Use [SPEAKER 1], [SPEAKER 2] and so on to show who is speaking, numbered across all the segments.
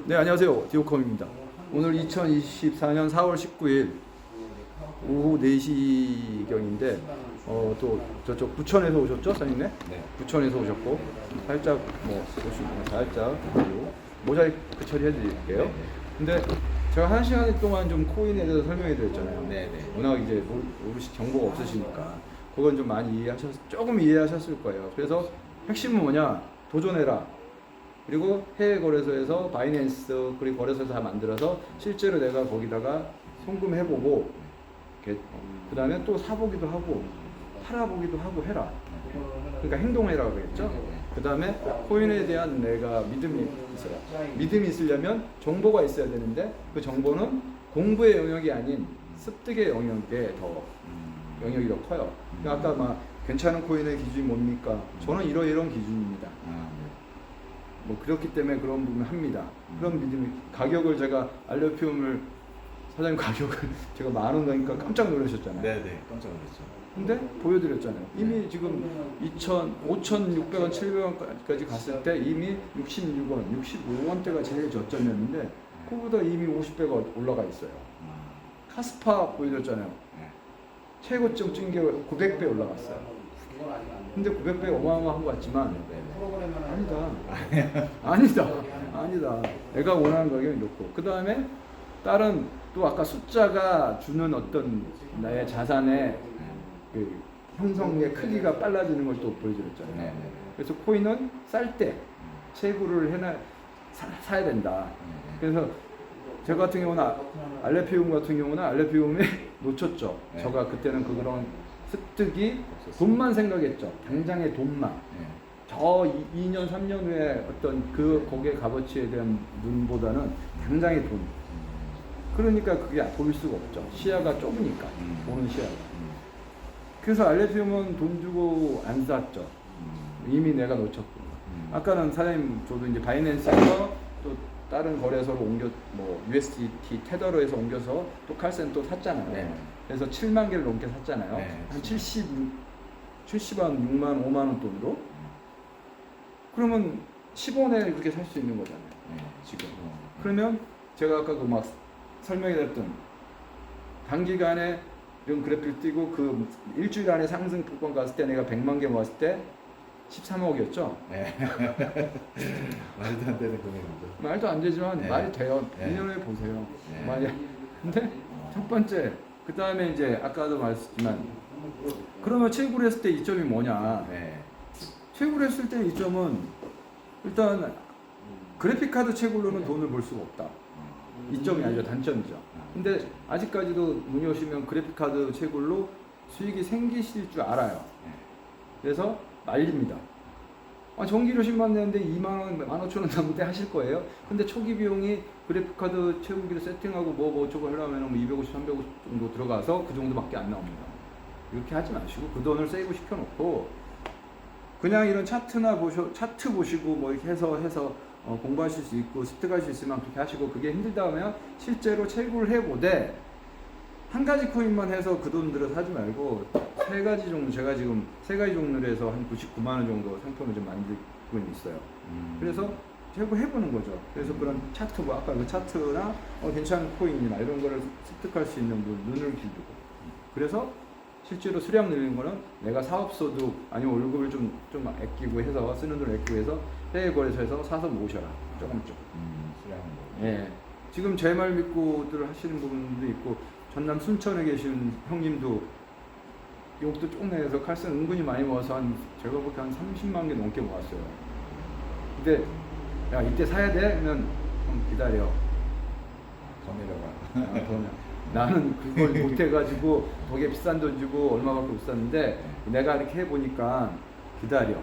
[SPEAKER 1] 네, 안녕하세요. 디오컴입니다. 오늘 2024년 4월 19일 오후 4시경인데 또 저쪽 부천에서 오셨죠, 사장님?
[SPEAKER 2] 네.
[SPEAKER 1] 부천에서 오셨고 살짝 보시면 살짝 모자이크 처리해 드릴게요. 근데 제가 1시간 동안 좀 코인에 대해서 설명해 드렸잖아요.
[SPEAKER 2] 네.
[SPEAKER 1] 워낙 이제 정보가 없으시니까 그건 좀 많이 조금 이해하셨을 거예요. 그래서 핵심은 뭐냐? 도전해라. 그리고 해외 거래소에서 바이낸스 그리고 거래소에서 다 만들어서 실제로 내가 거기다가 송금해보고 그 다음에 또 사보기도 하고 팔아보기도 하고 해라. 그러니까 행동해라 그랬죠. 그 다음에 코인에 대한 내가 믿음이 있어요. 믿음이 있으려면 정보가 있어야 되는데 그 정보는 공부의 영역이 아닌 습득의 영역에 더 영역이 더 커요. 그러니까 아까 막 괜찮은 코인의 기준이 뭡니까? 저는 이런 기준입니다. 그렇기 때문에 그런 부분을 합니다. 그런 믿음이 가격을 제가 알려피움을 사장님 가격을 제가 10,000원 가니까 깜짝 놀라셨잖아요.
[SPEAKER 2] 네네, 깜짝 놀랐죠.
[SPEAKER 1] 근데 보여드렸잖아요. 이미 지금 5,600원, 700원까지 갔을 때 이미 66원, 65원대가 제일 저점이었는데 그거보다 이미 50배가 올라가 있어요. 카스파 보여드렸잖아요. 최고점 찍은 게 900배 올라갔어요. 근데 900배 어마어마한 것 같지만 아니다. 내가 원하는 가격이 높고 그 다음에 다른 또 아까 숫자가 주는 어떤 나의 자산의 그 형성의 크기가 빨라지는 걸 또 보여드렸잖아요. 그래서 코인은 쌀 때 채굴을 사야 된다. 그래서 저 같은 경우는 알레피움 같은 경우는 알레피움에 놓쳤죠. 제가 그때는 그런 습득이 돈만 생각했죠. 당장의 돈만. 저 2년, 3년 후에 어떤 거기에 값어치에 대한 눈보다는 당장의 돈. 그러니까 그게 보일 수가 없죠. 시야가 좁으니까. 보는 시야가. 그래서 알레피움은 돈 주고 안 샀죠. 이미 내가 놓쳤고. 아까는 사장님 저도 이제 바이낸스에서 또 다른 거래소로 USDT 테더로에서 옮겨서 또 칼센 또 샀잖아요. 그래서 7만 개를 넘게 샀잖아요. 한 70한 6만 5만 원 돈으로. 그러면 10원에 그렇게 살 수 있는 거잖아요. 지금. 그러면 제가 아까 설명해 드렸던 단기간에 이런 그래픽 띄고 그 일주일 안에 상승 폭발 갔을 때 내가 100만 개 모았을 때 13억이었죠.
[SPEAKER 2] 말도 안 되는 금액이죠.
[SPEAKER 1] 말도 안 되지만 말이 돼요. 2년에 보세요. 근데 첫 번째 그 다음에 이제 아까도 말했지만 그러면 채굴 했을 때 이점이 뭐냐? 채굴 했을 때 이점은 일단 그래픽카드 채굴로는 돈을 벌 수가 없다. 이점이 아니죠. 단점이죠. 근데 아직까지도 문의 오시면 그래픽카드 채굴로 수익이 생기실 줄 알아요. 그래서 말립니다. 전기료 10만 내는데 2만 원, 15,000원 남는데 하실 거예요. 근데 초기 비용이 그래픽카드 채우기를 세팅하고 저거 하려면 250, 350 정도 들어가서 그 정도밖에 안 나옵니다. 이렇게 하지 마시고 그 돈을 세이브 시켜놓고 그냥 이런 차트 보시고 이렇게 해서 공부하실 수 있고 습득하실 수 있으면 그렇게 하시고 그게 힘들다 하면 실제로 채굴을 해보되 한 가지 코인만 해서 그 돈 들어 사지 말고 제가 지금 세 가지 종류로 해서 한 99만 원 정도 상품을 좀 만들고 있어요. 그래서 해보는 거죠. 그래서 그런 차트 아까 그 차트나 괜찮은 코인이나 이런 거를 습득할 수 있는 눈을 길르고 그래서 실제로 수량 늘리는 거는 내가 사업소득 아니면 월급을 좀 아끼고 해서 쓰는 돈을 아끼고 해서 해외 거래소에서 사서 모셔라. 조금씩. 수량. 지금 제 말 믿고들 하시는 부분도 있고 전남 순천에 계신 형님도 이것도 조금 내서 칼슨 은근히 많이 모아서 제가 볼때 한 30만 개 넘게 모았어요. 근데 야 이때 사야 돼? 그러면 형 기다려.
[SPEAKER 2] 더 내려가.
[SPEAKER 1] 나는 그걸 못해가지고 되게 비싼 돈 주고 얼마밖에 못 샀는데 내가 이렇게 해보니까 기다려.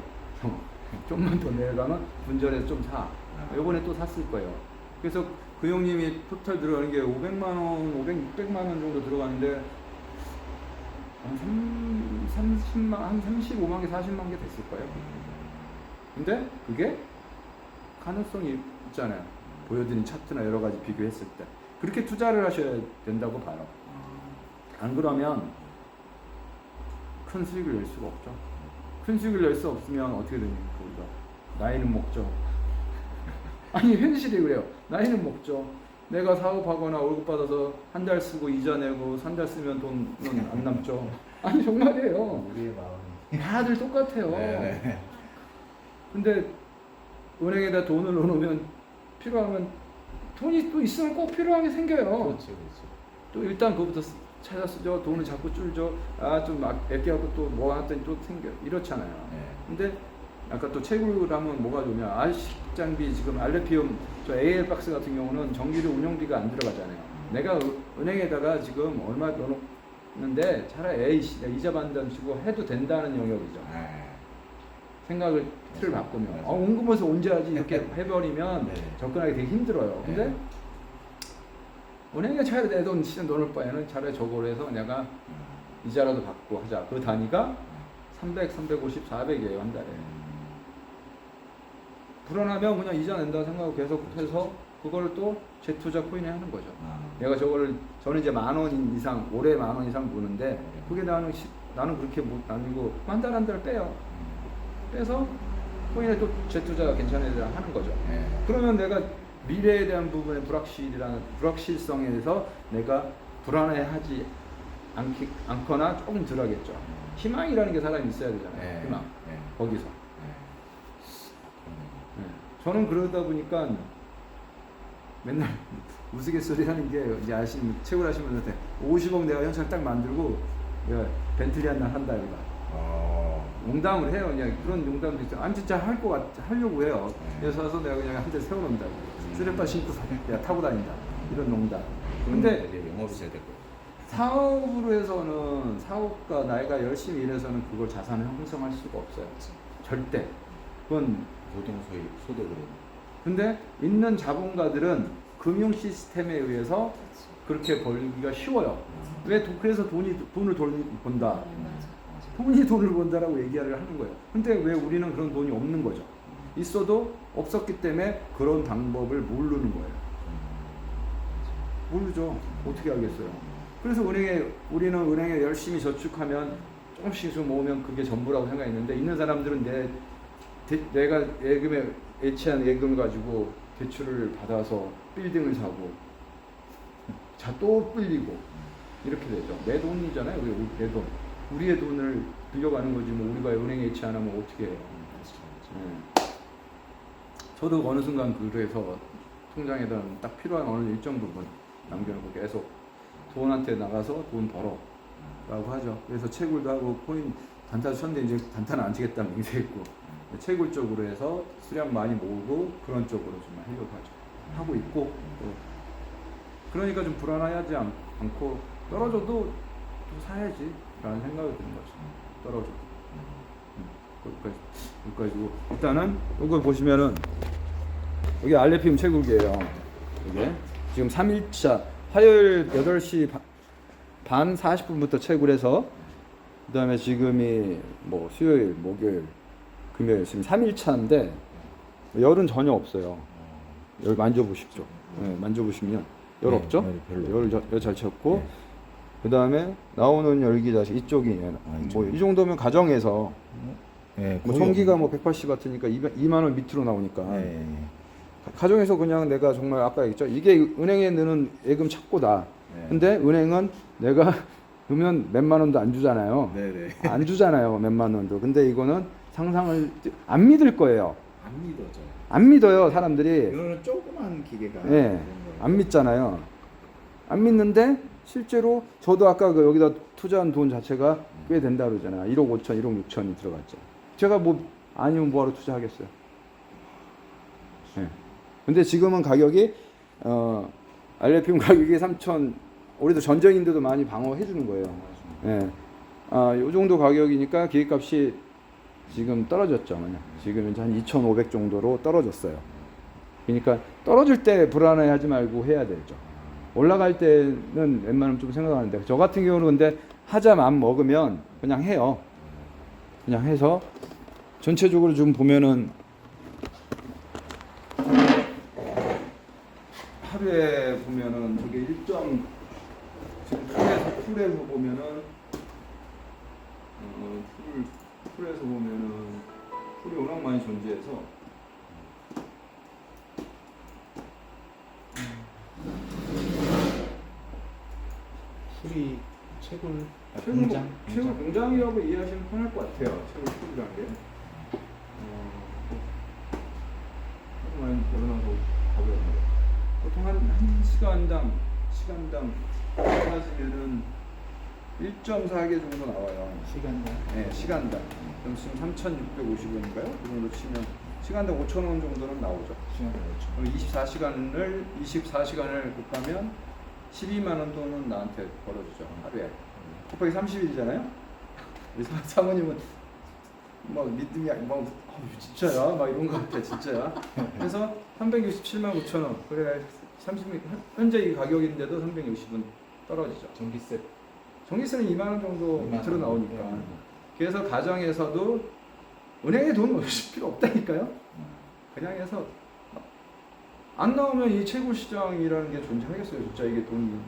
[SPEAKER 1] 좀만 더 내려가면 분절해서 좀 사. 요번에 또 샀을 거예요. 그래서 그 형님이 토탈 들어가는 게 500만 원, 600만 원 정도 들어가는데 한 35만 개, 40만 개 됐을 거예요. 근데 그게 가능성이 있잖아요. 보여드린 차트나 여러 가지 비교했을 때. 그렇게 투자를 하셔야 된다고 봐요. 안 그러면 큰 수익을 낼 수가 없죠. 큰 수익을 낼 수 없으면 어떻게 됩니까? 우리가 나이는 먹죠. 아니 현실이 그래요. 나이는 먹죠. 내가 사업하거나 월급 받아서 한 달 쓰고 이자 내고 3달 쓰면 돈은 안 남죠. 아니 정말이에요.
[SPEAKER 2] 우리의 마음이.
[SPEAKER 1] 다들 똑같아요.
[SPEAKER 2] 네.
[SPEAKER 1] 근데 은행에다 돈을 넣어놓으면 필요하면 돈이 또 있으면 꼭 필요한 게 생겨요.
[SPEAKER 2] 그렇죠, 그렇죠.
[SPEAKER 1] 또 일단 그거부터 찾아 쓰죠. 돈을 자꾸 줄죠. 좀 아껴갖고 또 뭐 하더니 또 생겨. 이렇잖아요.
[SPEAKER 2] 네.
[SPEAKER 1] 근데 아까 또 채굴을 하면 뭐가 좋냐. 식장비 지금 알레피움 저 AL 박스 같은 경우는 전기료 운영비가 안 들어가잖아요. 내가 은행에다가 지금 얼마 넣었는데 차라리 이자 받는다는 식으로 해도 된다는 영역이죠.
[SPEAKER 2] 네.
[SPEAKER 1] 생각을 틀을
[SPEAKER 2] 맞아요.
[SPEAKER 1] 바꾸면
[SPEAKER 2] 맞아요.
[SPEAKER 1] 원금에서 언제 하지 이렇게 해버리면
[SPEAKER 2] 네.
[SPEAKER 1] 접근하기 되게 힘들어요. 근데
[SPEAKER 2] 네.
[SPEAKER 1] 은행에 차라리 내 돈 진짜 넣을 바에는 차라리 저걸 해서 내가 이자라도 받고 하자. 그 단위가 300, 350, 400이에요 한 달에. 불안하면 그냥 이자 낸다 생각하고 계속 해서 그걸 또 재투자 코인에 하는 거죠. 내가 저는 이제 10,000원 이상, 올해 10,000원 이상 부는데 그게 나는 그렇게 못 다니고 한 달 한 달 빼요. 빼서 코인에 또 재투자 괜찮은 애들 하는 거죠.
[SPEAKER 2] 네.
[SPEAKER 1] 그러면 내가 미래에 대한 부분의 불확실성에서 내가 불안해하지 않거나 조금 덜 하겠죠. 희망이라는 게 사람이 있어야 되잖아요.
[SPEAKER 2] 네.
[SPEAKER 1] 희망.
[SPEAKER 2] 네.
[SPEAKER 1] 거기서.
[SPEAKER 2] 네.
[SPEAKER 1] 네. 저는 그러다 보니까 맨날 우스갯소리 하는 게 이제 채굴 하시는 분한테 50억 내가 현찰 딱 만들고 내가 벤틀리 한 날 한다 이거다. 농담을 해요. 그냥 그런 농담도 있어요. 안 진짜 하려고 해요. 그래서 사서 내가 그냥 한 대 세워놓는다. 쓰레빠 신고 내가 타고 다닌다. 이런 농담. 근데
[SPEAKER 2] 이제 영업이 잘 될 거예요.
[SPEAKER 1] 사업으로 해서는 사업가 나이가 열심히 일해서는 그걸 자산을 형성할 수가 없어요. 절대. 그건
[SPEAKER 2] 보통 소득으로.
[SPEAKER 1] 근데 있는 자본가들은 금융 시스템에 의해서 그렇게 벌기가 쉬워요. 그래서 돈을 번다. 돈이 돈을 번다라고 얘기를 하는 거예요. 근데 왜 우리는 그런 돈이 없는 거죠? 있어도 없었기 때문에 그런 방법을 모르는 거예요. 모르죠. 어떻게 알겠어요? 그래서 우리는 은행에 열심히 저축하면 조금씩 좀 모으면 그게 전부라고 생각했는데 있는 사람들은 내가 예치한 예금 가지고 대출을 받아서 빌딩을 사고 또 빌리고 이렇게 되죠. 내 돈이잖아요. 내 돈. 우리의 돈을 빌려가는 거지 뭐 우리가 은행에 예치 안 하면 어떻게 해요. 저도 어느 순간 그래서 통장에다 딱 필요한 어느 일정 부분 남겨놓고 계속 돈한테 나가서 돈 벌어 라고 하죠. 그래서 채굴도 하고 코인 단타 쳤는데 이제 단타는 안 치겠다는 맹세했고 채굴 쪽으로 해서 수량 많이 모으고 그런 쪽으로 좀 하려고 하고 있고 그러니까 좀 불안하지 않고 떨어져도 또 사야지 라는 생각이 드는 거죠. 떨어져도 여기까지고 일단은 이거 보시면은 여기 알레피움 채굴기예요. 이게 지금 3일차 화요일 8시 반 40분부터 채굴해서 그 다음에 지금이 뭐 수요일, 목요일, 금요일 지금 3일차인데 열은 전혀 없어요. 열 만져보십시오. 네, 만져보시면 열 없죠? 열 잘 쳤고
[SPEAKER 2] 네.
[SPEAKER 1] 그 다음에 나오는 열기 자식 이쪽이 뭐 이 정도면 가정에서
[SPEAKER 2] 네,
[SPEAKER 1] 뭐 전기가 뭐 180 와트니까 2만 원 밑으로 나오니까
[SPEAKER 2] 네.
[SPEAKER 1] 가정에서 그냥 내가 정말 아까 얘기했죠. 이게 은행에 넣는 예금 착고다.
[SPEAKER 2] 네.
[SPEAKER 1] 근데 은행은 내가 넣으면 몇만 원도 안 주잖아요.
[SPEAKER 2] 네네.
[SPEAKER 1] 안 주잖아요. 몇만 원도. 근데 이거는 상상을 안 믿을 거예요.
[SPEAKER 2] 안 믿어져.
[SPEAKER 1] 안 믿어요, 사람들이.
[SPEAKER 2] 이거는 조그만 기계가.
[SPEAKER 1] 예. 안 믿잖아요. 안 믿는데 실제로 저도 아까 여기다 투자한 돈 자체가 꽤 된다 그러잖아요. 1억 5천, 1억 6천이 들어갔죠. 제가 뭐 아니면 뭐하러 투자하겠어요. 예. 근데 지금은 가격이 알레피움 가격이 3천. 우리도 전쟁인데도 많이 방어해 주는 거예요. 예. 요 정도 가격이니까 기계값이 지금 떨어졌죠. 지금 이제 한 2,500 정도로 떨어졌어요. 그러니까 떨어질 때 불안해하지 말고 해야 되죠. 올라갈 때는 웬만하면 좀 생각하는데 저 같은 경우는 근데 하자 마음 먹으면 그냥 해요. 그냥 해서 전체적으로 좀 보면은 하루에 보면은 저게 지금 풀에서 보면은 풀에서 보면은 풀이 워낙 많이 존재해서
[SPEAKER 2] 소리 채굴
[SPEAKER 1] 공장
[SPEAKER 2] 공장
[SPEAKER 1] 공장이라고 이해하시면 편할 것 같아요. 채굴 소리라는 게. 조금만 열어놔서 가보겠습니다. 보통 한 시간당 따지면은 1.4개 정도 나와요.
[SPEAKER 2] 시간당.
[SPEAKER 1] 네, 시간당. 그럼 지금 3,650원인가요? 그 정도 치면 시간당 5,000원 정도는 나오죠.
[SPEAKER 2] 시간당 5천.
[SPEAKER 1] 그럼 24시간을 곱하면 12만 원 돈은 나한테 벌어주죠. 하루에. 곱하기 30일이잖아요. 사모님은 막 믿음이 막 진짜야? 막 이런 거 같아. 진짜야? 그래서 367만 9천 원. 그래 30일 현재 이 가격인데도 360은 떨어지죠. 전기세는 2만 원 정도 밑으로 나오니까. 그래서 가정에서도 은행에 돈 넣으실 필요 없다니까요. 그냥 해서 안 나오면 이 채굴 시장이라는 게 존재하겠어요. 진짜 이게 돈이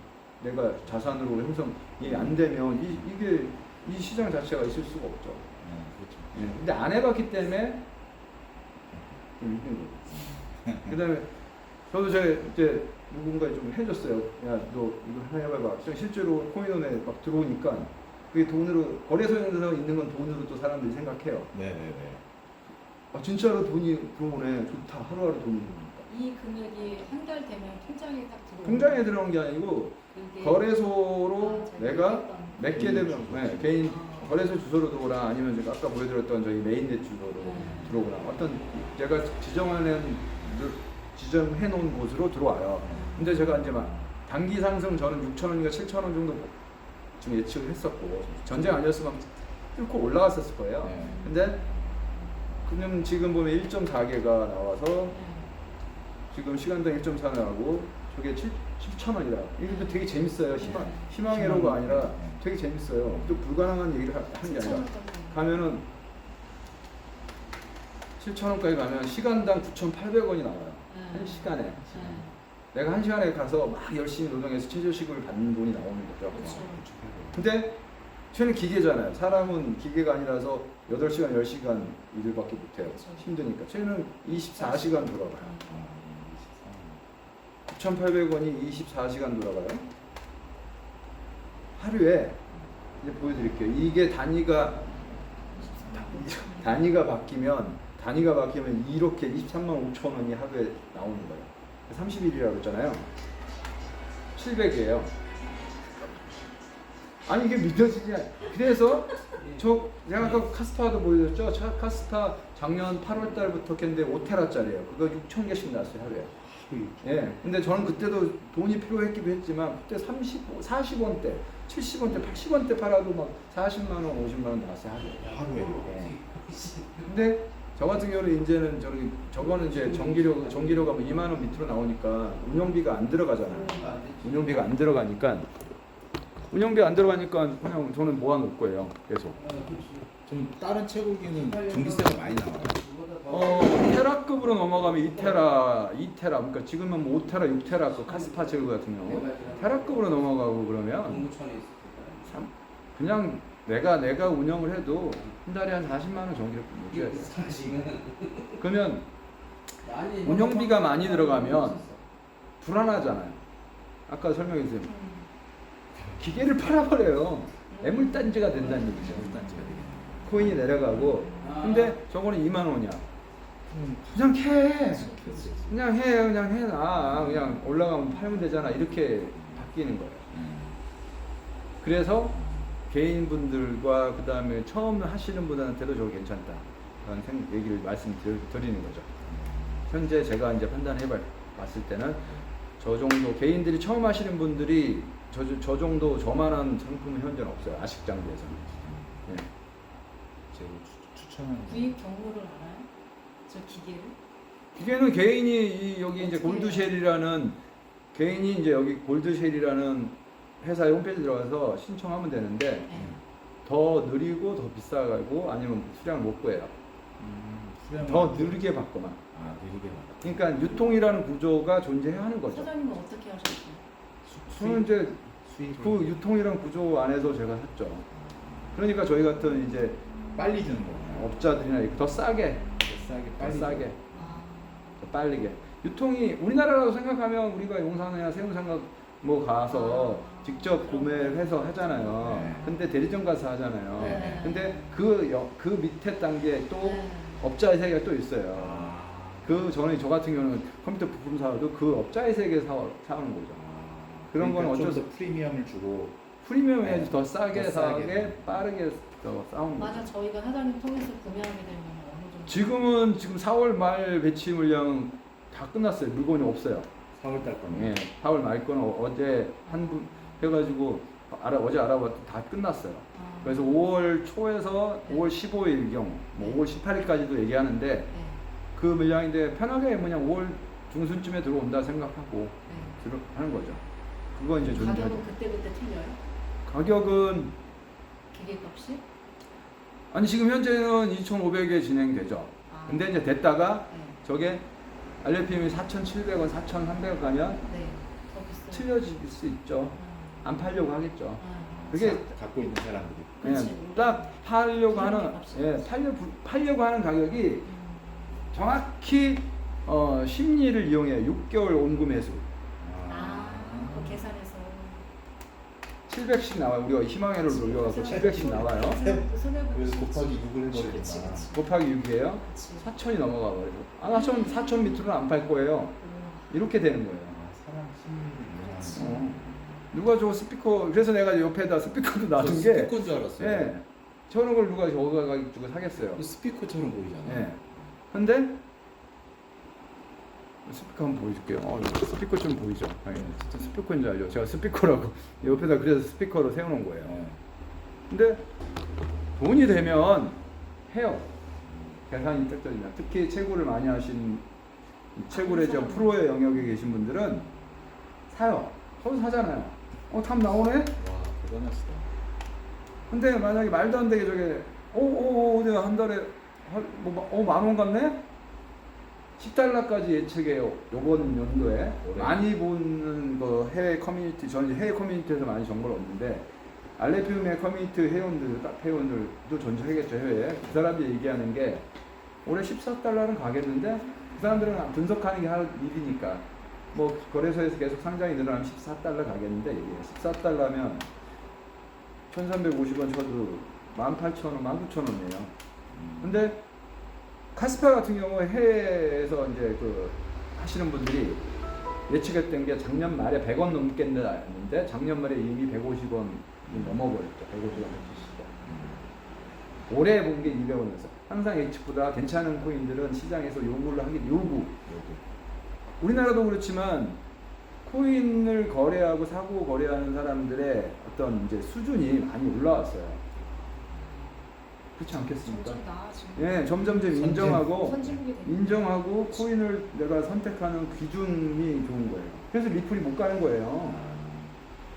[SPEAKER 1] 내가 자산으로 형성이 안 되면 이게 이 시장 자체가 있을 수가 없죠.
[SPEAKER 2] 그렇죠.
[SPEAKER 1] 예. 근데 안 해봤기 때문에 좀 힘든 거죠. 그다음에 저도 이제 누군가 좀 해줬어요. 야, 너 이거 하나 해봐봐. 실제로 코인원에 막 들어오니까 그게 돈으로 거래소에서 있는 건 돈으로 또 사람들이 생각해요.
[SPEAKER 2] 네네네.
[SPEAKER 1] 아 진짜로 돈이 들어오네. 좋다. 하루하루 돈이 들어오니까.
[SPEAKER 3] 이 금액이 한 달 되면 통장에 딱 들어오는
[SPEAKER 1] 통장에 들어온 게 아니고
[SPEAKER 3] 그게
[SPEAKER 1] 거래소로
[SPEAKER 3] 제가
[SPEAKER 1] 내가
[SPEAKER 3] 얘기했던
[SPEAKER 1] 몇 개 되면 네, 개인 거래소 주소로 들어오거나 아니면 제가 아까 보여드렸던 저희 메인넷 주소로 들어오거나 어떤 제가 지정해 놓은 곳으로 들어와요. 근데 제가 이제 막 단기 상승 저는 6,000원인가 7,000원 정도 지금 예측을 했었고 전쟁 아니었으면 뚫고 올라갔었을 거예요.
[SPEAKER 2] 네.
[SPEAKER 1] 근데 그럼 지금 보면 1.4개가 나와서 지금 시간당 1.4 나오고 저게 7,000원이다. 이게 되게 재밌어요. 희망회로가 아니라 되게 재밌어요. 또 불가능한 얘기를 하는 게 아니라 가면은 7,000원까지 가면 시간당 9,800원이 나와요. 한 시간에. 내가 한 시간에 가서 막 열심히 노동해서 최저시급을 받는 돈이 나오는 거죠. 근데 저는 기계잖아요. 사람은 기계가 아니라서 8시간, 10시간 일밖에 못해요. 힘드니까. 저희는 24시간 돌아가요. 9,800원이 24시간 돌아가요. 하루에 이제 보여드릴게요. 이게 단위가 바뀌면 이렇게 23만 5천 원이 하루에 나오는 거예요. 30일이라고 했잖아요. 700이에요. 아니 이게 믿어지지 않아요. 그래서 제가 아까 카스파도 보여줬죠. 카스파 작년 8월 달부터 했는데 5테라짜리예요. 그거 6,000개씩 나왔어요 하루에. 예. 근데 저는 그때도 돈이 필요했기도 했지만 그때 40원대, 70원대, 80원대 팔아도 막 40만 원, 50만 원 나왔어요 하루에. 예. 근데 저 같은 경우는 이제는 저거는 이제 전기료가 뭐 2만 원 밑으로 나오니까 운영비가 안 들어가잖아요. 운영비가 안 들어가니까 그냥 저는 모아놓을 거예요. 계속.
[SPEAKER 2] 좀 다른 채굴기는 전기세가 많이 나와요.
[SPEAKER 1] 테라급으로 넘어가면 2테라 그러니까 지금은 뭐 5테라, 6테라 그 카스파 채굴 같은 경우 테라급으로 넘어가고 그러면 그냥 내가 운영을 해도 한 달에 한 40만 원 전기료 못 줘요. 그러면 운영비가 많이 들어가면 불안하잖아요. 아까 설명했어요. 기계를 팔아버려요. 애물단지가 된다는 얘기죠. 코인이 내려가고. 근데 저거는 2만 원이야. 그냥 해놔. 그냥 올라가면 팔면 되잖아. 이렇게 바뀌는 거예요. 그래서 개인분들과 그 다음에 처음 하시는 분한테도 저거 괜찮다. 라는 얘기를 말씀드리는 거죠. 현재 제가 이제 판단해 봤을 때는 저 정도 개인들이 처음 하시는 분들이 저 정도 저만한 상품은 현재는 없어요. 아식장비에서는. 네.
[SPEAKER 2] 제가 추천하는
[SPEAKER 3] 구입 경로를 알아요? 저 기계를?
[SPEAKER 1] 기계는 개인이 여기 이제 골드쉘이라는 개인이 이제 여기 골드쉘이라는 회사의 홈페이지 들어가서 신청하면 되는데 더 느리고 더 비싸고 아니면 수량을 못 구해요. 더 느리게 받거나.
[SPEAKER 2] 느리게
[SPEAKER 1] 그러니까 유통이라는 구조가 존재해야 하는 거죠.
[SPEAKER 3] 사장님은 어떻게 하셨어요?
[SPEAKER 1] 저는 이제 그 유통이란 구조 안에서 제가 샀죠. 그러니까 저희 같은 이제
[SPEAKER 2] 빨리 주는 거예요.
[SPEAKER 1] 업자들이나 이렇게 더 싸게,
[SPEAKER 2] 빨리
[SPEAKER 1] 더 빠르게. 유통이 우리나라라고 생각하면 우리가 용산이나 세운상가 뭐 가서 직접 구매를 해서 하잖아요.
[SPEAKER 2] 네.
[SPEAKER 1] 근데 대리점 가서 하잖아요.
[SPEAKER 2] 네.
[SPEAKER 1] 근데 그 밑에 단계에 또
[SPEAKER 3] 네.
[SPEAKER 1] 업자의 세계가 또 있어요.
[SPEAKER 2] 아.
[SPEAKER 1] 저 같은 경우는 컴퓨터 부품 사도 그 업자의 세계에서 사오는 거죠. 그런 건 어쩔 수
[SPEAKER 2] 좀 더 프리미엄을 주고
[SPEAKER 1] 프리미엄에
[SPEAKER 2] 네.
[SPEAKER 1] 더 싸게
[SPEAKER 2] 더 싸게.
[SPEAKER 1] 사게 빠르게 더 싸우는 거죠.
[SPEAKER 3] 맞아, 저희가 사장님 통해서 구매하게 되면 어느 정도?
[SPEAKER 1] 지금 4월 말 배치 물량 다 끝났어요. 물건이 없어요.
[SPEAKER 2] 4월 달 거는
[SPEAKER 1] 예, 4월 말 거는 어제 한 분 해가지고 어제 알아봤더니 다 끝났어요.
[SPEAKER 3] 아.
[SPEAKER 1] 그래서 5월 초에서 5월 15일경, 뭐 5월 18일까지도 얘기하는데
[SPEAKER 3] 네.
[SPEAKER 1] 그 물량인데 편하게 그냥 5월 중순쯤에 들어온다 생각하고
[SPEAKER 3] 네.
[SPEAKER 1] 하는 거죠. 그건 이제 존재하죠.
[SPEAKER 3] 가격은 그때그때 틀려요?
[SPEAKER 1] 가격은
[SPEAKER 3] 기계값이?
[SPEAKER 1] 아니 지금 현재는 2,500에 진행되죠.
[SPEAKER 3] 아.
[SPEAKER 1] 근데 이제 됐다가
[SPEAKER 3] 네.
[SPEAKER 1] 저게 RPM이 4,700원, 4,300원 가면
[SPEAKER 3] 네. 더 비싸.
[SPEAKER 1] 틀려질 수 있죠. 안 팔려고 하겠죠.
[SPEAKER 3] 아.
[SPEAKER 1] 그게
[SPEAKER 2] 갖고 있는 사람들이
[SPEAKER 1] 그냥
[SPEAKER 3] 그치.
[SPEAKER 1] 딱 팔려고 하는
[SPEAKER 3] 값이.
[SPEAKER 1] 팔려고 하는 가격이
[SPEAKER 3] 음.
[SPEAKER 1] 정확히 심리를 이용해요. 6개월 온구 매수.
[SPEAKER 3] 그 계산해서
[SPEAKER 1] 700씩 나와요. 우리가 희망회를 돌려갖고 700씩 나와요.
[SPEAKER 2] 그래서 곱하기 6을
[SPEAKER 3] 그치,
[SPEAKER 2] 해버리니까
[SPEAKER 3] 그치.
[SPEAKER 1] 곱하기 6이에요.
[SPEAKER 3] 그치.
[SPEAKER 1] 4천이 넘어가 버리고. 4천 밑으로는 안 팔 거예요. 이렇게 되는 거예요.
[SPEAKER 2] 사람 심리를
[SPEAKER 3] 그치.
[SPEAKER 2] 이용하는
[SPEAKER 1] 누가 저 스피커, 그래서 내가 옆에다 스피커도 놔둔 게,
[SPEAKER 2] 스피커인 줄 알았어요.
[SPEAKER 1] 예, 저런 걸 누가 저거 가지고 사겠어요.
[SPEAKER 2] 스피커처럼 보이잖아요.
[SPEAKER 1] 예. 근데 스피커 한번 보여줄게요. 이거 스피커 좀 보이죠? 예, 진짜 스피커인 줄 알죠? 제가 스피커라고 옆에다 그래서 스피커로 세워놓은 거예요.
[SPEAKER 2] 네.
[SPEAKER 1] 근데 돈이 되면 해요. 계산이 딱 떨리면. 특히 채굴을 많이 하신 채굴의 저 프로의 영역에 계신 분들은 사요. 서로 사잖아요. 탑 나오네?
[SPEAKER 2] 와 대단하시다.
[SPEAKER 1] 근데 만약에 말도 안 되게 저게 내가 한 달에 만 원 같네? 10달러까지 예측해요. 요번 연도에
[SPEAKER 2] 올해?
[SPEAKER 1] 많이 보는 그 해외 커뮤니티, 저는 해외 커뮤니티에서 많이 정보를 얻는데 알레피움의 커뮤니티 회원들도 존재하겠죠, 해외에. 그 사람들이 얘기하는 게 올해 14달러는 가겠는데 그 사람들은 분석하는 게 할 일이니까 뭐 거래소에서 계속 상장이 늘어나면 14달러 가겠는데 이게 14달러면 1350원 쳐도 18,000원, 19,000원이에요. 근데 카스파 같은 경우에 해외에서 이제 그 하시는 분들이 예측했던 게 작년 말에 100원 넘겠는데 작년 말에 이미 150원이 넘어버렸죠. 150원 넘기시죠. 올해 본 게 200원이었어. 항상 예측보다 괜찮은 코인들은 시장에서 요구를 하긴 요구. 우리나라도 그렇지만 코인을 거래하고 사고 거래하는 사람들의 어떤 이제 수준이 많이 올라왔어요. 그렇지 않겠습니까?
[SPEAKER 3] 점점 나아지고.
[SPEAKER 1] 예, 점점점
[SPEAKER 3] 선진국이 되고.
[SPEAKER 1] 인정하고 코인을 내가 선택하는 기준이 좋은 거예요. 그래서 리플이 못 가는 거예요.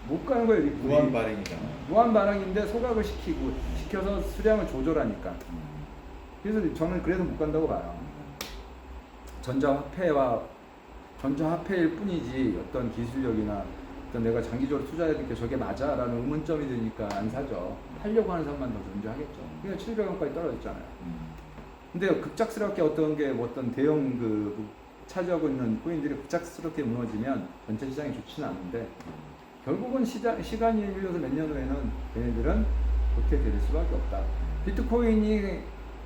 [SPEAKER 1] 못 가는 거예요, 리플이.
[SPEAKER 2] 무한 발행이잖아요.
[SPEAKER 1] 무한 반응인데 소각을 시켜서 수량을 조절하니까. 그래서 저는 그래서 못 간다고 봐요. 전자화폐일 뿐이지 어떤 기술력이나 어떤 내가 장기적으로 투자해야 될 게 저게 맞아라는 의문점이 드니까 안 사죠. 팔려고 하는 사람만 더 존재하겠죠. 그냥 700원까지 떨어졌잖아요. 근데 급작스럽게 어떤 대형 차지하고 있는 코인들이 급작스럽게 무너지면 전체 시장이 좋지는 않은데 결국은 시간이 흘러서 몇 년 후에는 얘네들은 그렇게 될 수밖에 없다.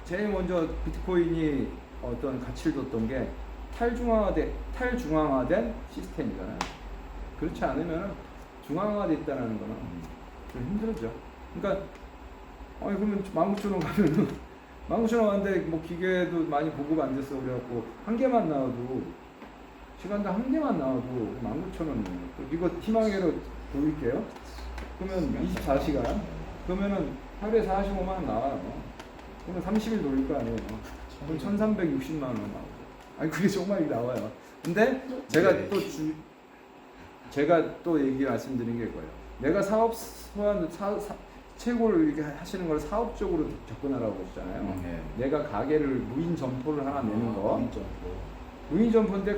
[SPEAKER 1] 제일 먼저 비트코인이 어떤 가치를 뒀던 게 탈중앙화된 시스템이잖아요. 그렇지 않으면 중앙화돼 있다는 거는 좀 힘들죠. 그러니까 그러면 19,000원 가면은 19,000원 하는데 뭐 기계도 많이 보급 안 됐어 그래갖고 한 개만 나와도 시간당 한 개만 나와도 19,000원이에요. 이거 희망회로 돌릴게요. 그러면 24시간 그러면은 하루에 45만 원 나와요. 그러면 30일 돌릴 거 아니에요. 그럼 1,360만 원 나오죠. 아니 그게 정말 나와요. 근데 제가 또 말씀드린 게 이거예요. 내가 채굴을 이렇게 하시는 걸 사업적으로 접근하라고 했잖아요. 내가 가게를 무인 점포를 하나 내는 거. 무인 점포인데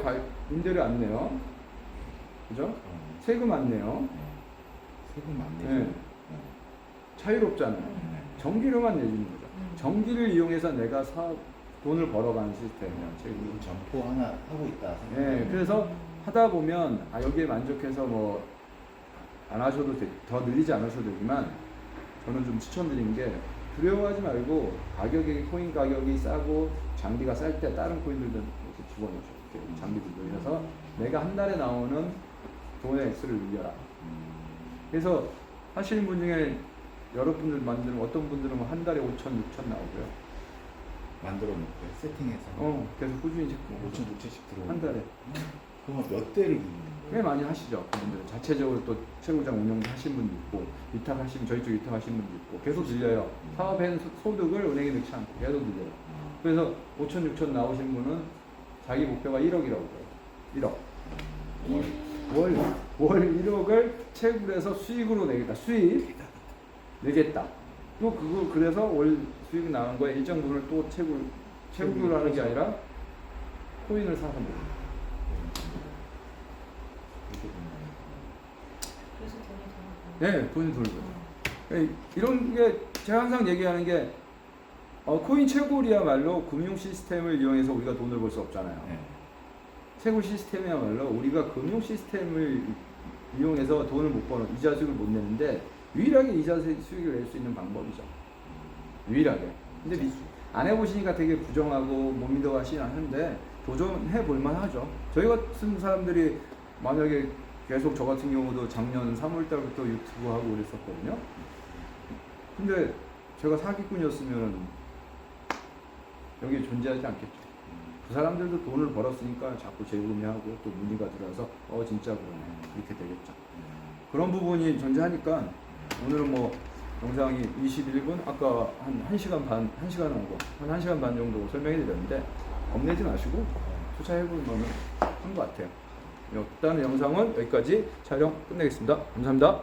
[SPEAKER 1] 임대료 안 내요. 그죠? 세금 안 내요.
[SPEAKER 2] 세금 안 내죠.
[SPEAKER 1] 네. 자유롭잖아요. 전기료만 내주는 거죠. 전기를 이용해서 내가 돈을 벌어가는 시스템이에요.
[SPEAKER 2] 점포 하나 하고 있다.
[SPEAKER 1] 네, 그래서 하다 보면 여기에 만족해서 뭐 안 하셔도 더 늘리지 않으셔도 되지만 저는 좀 추천드리는 게 두려워하지 말고 가격이 코인 가격이 싸고 장비가 쌀 때 다른 코인들도 이렇게 집어넣으셔도 돼요. 장비들도. 그래서 내가 한 달에 나오는 돈의 액수를 늘려라. 그래서 하시는 분 중에 여러분들 만들면 어떤 분들은 한 달에 5천, 6천 나오고요.
[SPEAKER 2] 만들어 놓고 세팅해서
[SPEAKER 1] 계속 꾸준히 찍고
[SPEAKER 2] 5천 6천씩 들어오고
[SPEAKER 1] 한 달에
[SPEAKER 2] 그러면 몇 대를 긁는
[SPEAKER 1] 꽤
[SPEAKER 2] 거예요?
[SPEAKER 1] 많이 하시죠. 그분들 자체적으로 또 채굴장 운영 하신 분도 있고 위탁하시면 저희 쪽 위탁하신 분도 있고 계속 늘려요. 사업의 소득을 은행에 넣지 않고 계속 늘려요. 그래서 5천, 6천 나오신 분은 자기 목표가 1억이라고 그래요. 1억. 월 1억을 채굴해서 수익으로 내겠다. 수익 내겠다. 또 그거 그래서 월 수익이 나는 거에 일정 부분을 또 채굴을 하는 게 아니라 코인을 사서 먹는.
[SPEAKER 3] 그래서 돈이 더
[SPEAKER 1] 네, 돈이 돌고. 이런 게 제가 항상 얘기하는 게 코인 채굴이야말로 금융 시스템을 이용해서 우리가 돈을 벌 수 없잖아요.
[SPEAKER 2] 네.
[SPEAKER 1] 채굴 시스템이야말로 우리가 금융 시스템을 이용해서 돈을 못 버는 이자 수익을 못 내는데 유일하게 이자 수익을 낼 수 있는 방법이죠. 유일하게. 근데 안 해보시니까 되게 부정하고 못 믿어 하시는데 도전해 볼만 하죠. 저희 같은 사람들이 만약에 계속 저 같은 경우도 작년 3월 달부터 유튜브 하고 그랬었거든요. 근데 제가 사기꾼이었으면 여기 존재하지 않겠죠. 그 사람들도 돈을 벌었으니까 자꾸 재구매하고 또 문의가 들어와서 진짜 그러네 이렇게 되겠죠. 그런 부분이 존재하니까 오늘은 뭐 영상이 21분 아까 한 1시간 반, 1시간 하고 한 1시간 반 정도 설명해 드렸는데 겁내지 마시고 투자해 볼 만은 한 것 같아요. 일단은 영상은 여기까지 촬영 끝내겠습니다. 감사합니다.